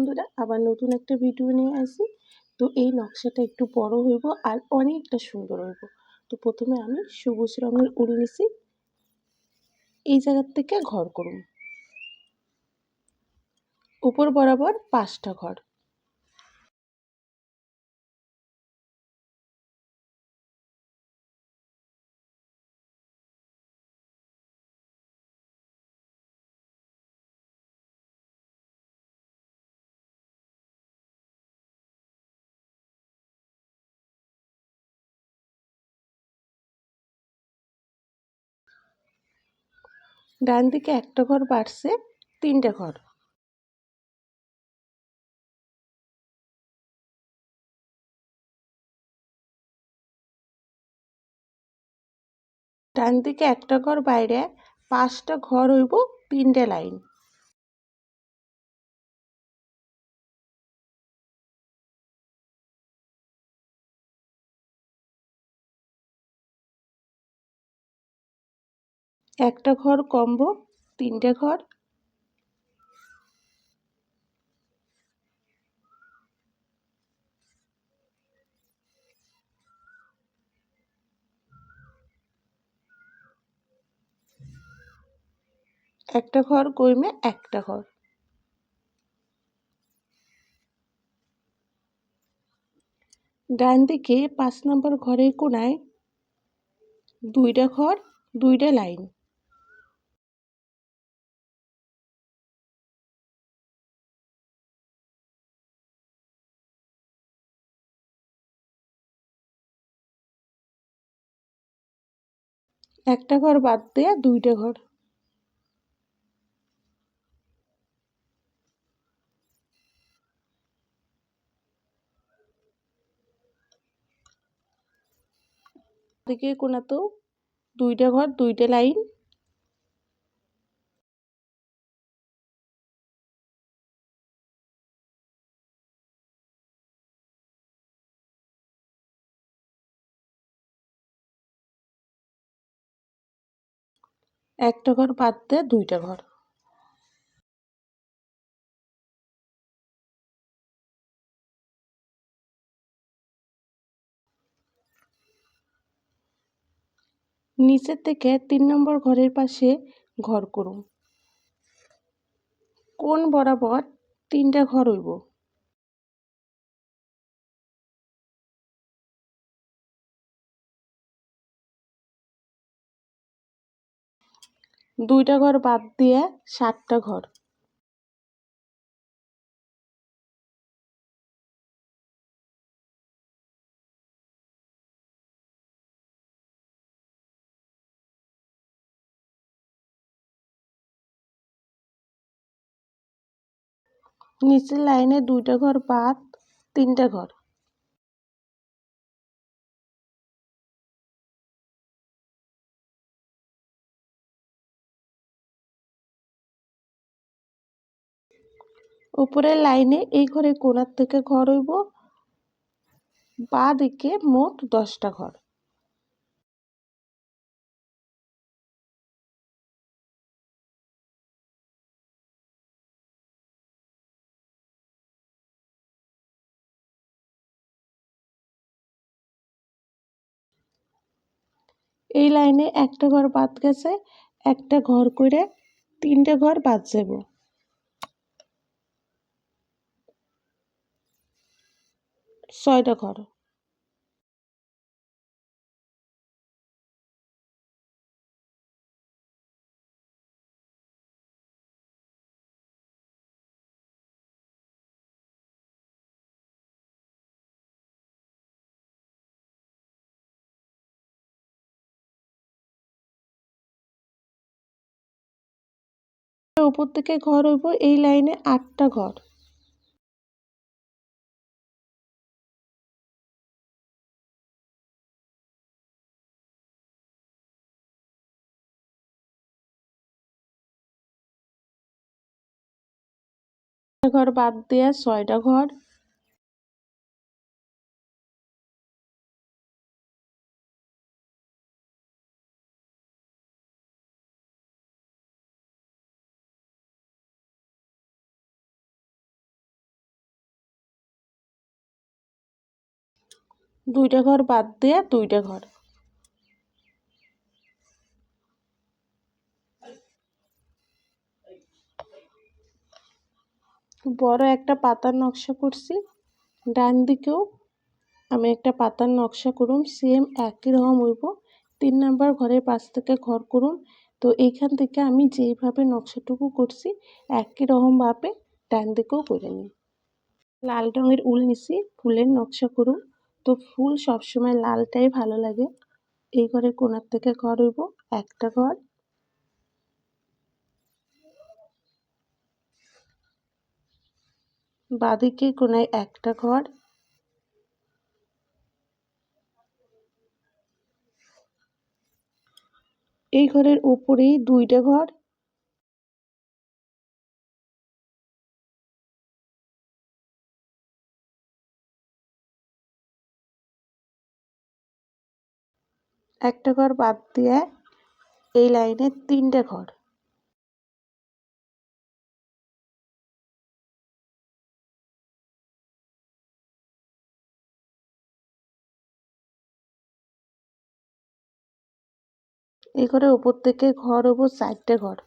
বন্ধুরা, আবার নতুন একটা ভিডিও নিয়ে আসি। তো এই নকশাটা একটু বড় হইব আর অনেকটা সুন্দর হইব। তো প্রথমে আমি সবুজ রঙের উল নিছি, এই জায়গার থেকে ঘর করুন। উপর বরাবর 5টা ঘর। ডান দিকে একটা ঘর বাড়ছে, 3টে ঘর। ডান দিকে একটা ঘর বাইরে, 5টা ঘর হইব, 3টে লাইন। একটা ঘর কমবো, 3টে ঘর। একটা ঘর কইমে একটা ঘর। ডান দিকে 5 নম্বর ঘরের কোণায় 2টা ঘর, 2টে লাইন। একটা ঘর বাদ দিয়ে 2টে ঘর। দিকে কোণাতেও 2টে ঘর, 2টে লাইন। একটা ঘর বাদ দিয়ে 2টে ঘর। নিচের থেকে 3 নম্বর ঘরের পাশে ঘর করুন। কোণ বরাবর 3টে ঘর হইব। দুইটা ঘর বাদ দিয়ে 7টা ঘর। নিচের লাইনে 2টা ঘর বাদ, 3টে ঘর। উপরের লাইনে এই ঘরের কোণার থেকে ঘর হইব, বাঁ দিকে মোট 10টা ঘর। এই লাইনে একটা ঘর বাদ গেছে, একটা ঘর করে 3টে ঘর বাদ যাব। 6টা ঘর। উপর থেকে ঘর হইব, এই লাইনে 8টা ঘর। ঘর বাদ দিয়ে 6টা ঘর। দুইটা ঘর বাদ দিয়ে দুইটা ঘর। বড় একটা পাতার নকশা করছি, ডান দিকেও আমি একটা পাতার নকশা করুম, সেম একই রকম হইব। 3 নাম্বার ঘরের পাশ থেকে ঘর করুম। তো এইখান থেকে আমি যেইভাবে নকশাটুকু করছি একই রকমভাবে ডান দিকেও করে নিই। লাল রঙের উল নিছি, ফুলের নকশা করুম। তো ফুল সবসময় লালটাই ভালো লাগে। এই ঘরের কোণার থেকে ঘর হইব একটা ঘর, বাঁদিকে কোণায় একটা ঘর, এই ঘরের উপরেই দুইটা ঘর, একটা ঘর বাদ দিয়ে এই লাইনে 3টে ঘর। এই ঘরের উপর থেকে ঘর হবো 4টে ঘর।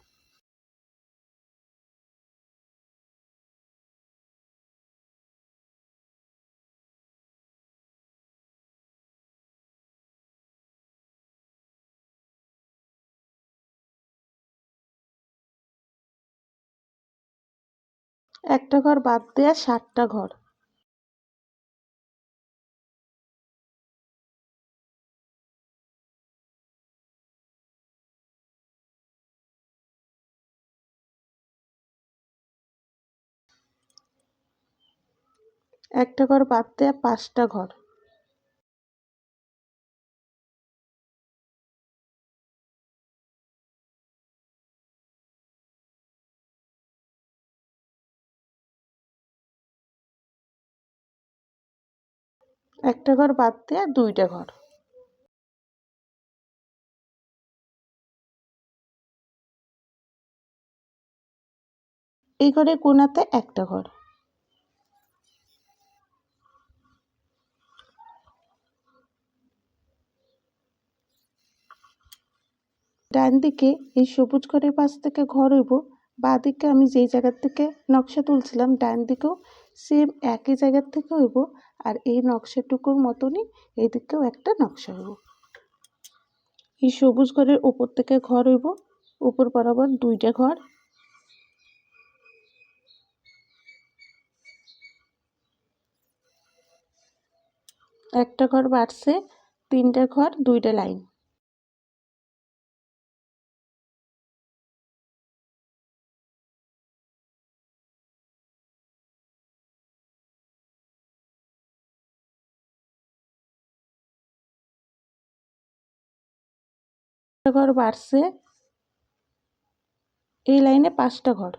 একটা ঘর বাদ দিয়ে 7টা ঘর। একটা ঘর বাদ দিয়ে 5টা ঘর। একটা ঘর বাদ দিয়ে 2টে ঘর। এই ঘরের কোণাতে একটা ঘর। ডান দিকে এই সবুজ ঘরের পাশ থেকে ঘর হইব, বাঁ দিকে আমি যেই জায়গার থেকে নকশা তুলছিলাম ডান দিকেও সেম একই জায়গার থেকে হইব। আর এই নকশাটুকুর মতনই এই দিকেও একটা নকশা হইব। এই সবুজ ঘরের উপর থেকে ঘর হইব, উপর বরাবর 2টে ঘর, একটা ঘর বাড়ছে, 3টে ঘর, 2টে লাইন। একটা ঘর বাড়ছে, এই লাইনে 5টা ঘর।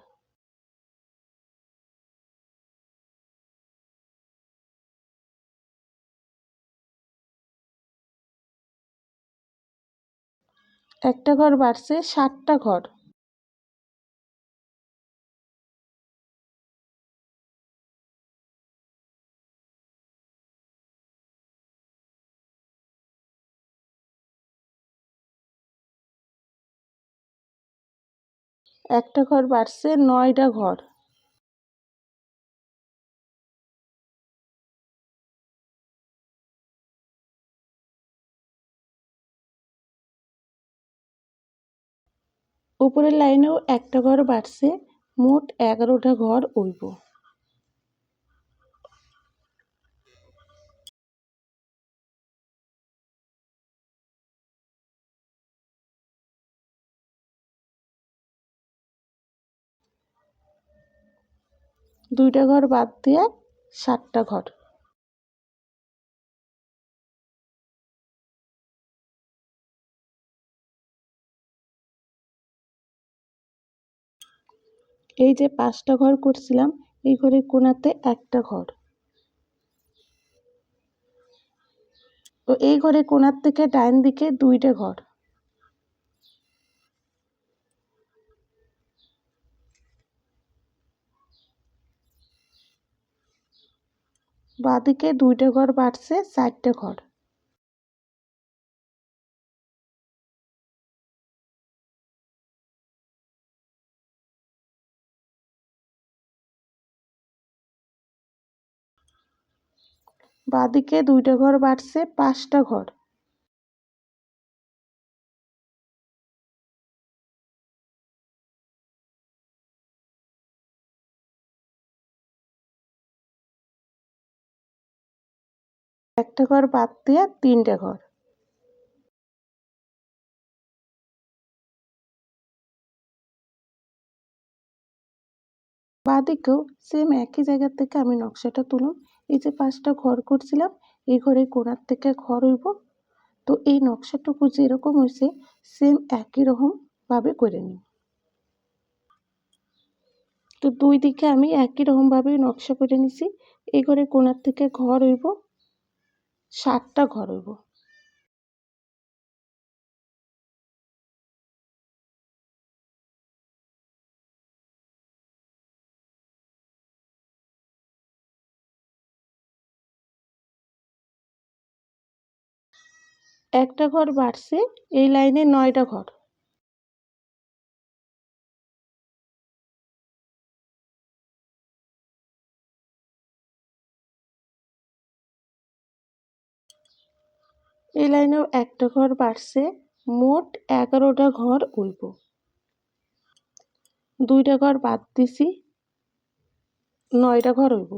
একটা ঘর বাড়ছে, 7টা ঘর। একটা ঘর বাড়ছে, 9টা ঘর। উপরের লাইনেও একটা ঘর বাড়ছে, মোট 11টা ঘর হইব। দুইটা ঘর বাদ দিয়ে 7টা ঘর। এই যে 5টা ঘর করছিলাম, এই ঘরের কোণাতে একটা ঘর। তো এই ঘরের কোণার থেকে ডান দিকে 2টে ঘর। বাঁদিকে 2টা ঘর বাড়ছে 4টা ঘর। বাঁদিকে 2টা ঘর বাড়ছে 5টা ঘর। একটা ঘর বাদ দিয়ে 3টা ঘর। বাঁদিকেও সেম একই জায়গা থেকে আমি নকশাটা তুলুম। এই যে 5টা ঘর করছিলাম, এই ঘরের কোণার থেকে ঘর হইব। তো এই নকশাটুকু যেরকম হয়েছে সেম একই রকম ভাবে করে নিই। তো 2 দিকে আমি একই রকম ভাবে নকশা করে নিছি। এই ঘরের কোণার থেকে ঘর হইব 7টা ঘর হইব। একটা ঘর বাড়ছে, এই লাইনে 9টা ঘর। এই লাইনেও একটা ঘর বাড়ছে, মোট 11টা ঘর হইব। 2টা ঘর বাদ দিছি, 9টা ঘর হইব।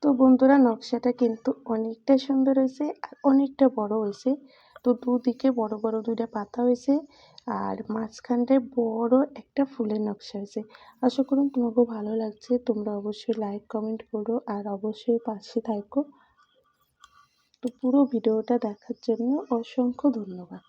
তো বন্ধুরা, নকশাটা কিন্তু অনেকটা সুন্দর হয়েছে আর অনেকটা বড় হয়েছে। তো দুদিকে বড় বড় 2টা পাতা হয়েছে আর মাঝখানটায় বড় একটা ফুলের নকশা হয়েছে। আশা করুন তোমাকেও ভালো লাগছে। তোমরা অবশ্যই লাইক কমেন্ট করো আর অবশ্যই পাশে থাকো। তো পুরো ভিডিওটা দেখার জন্য অসংখ্য ধন্যবাদ।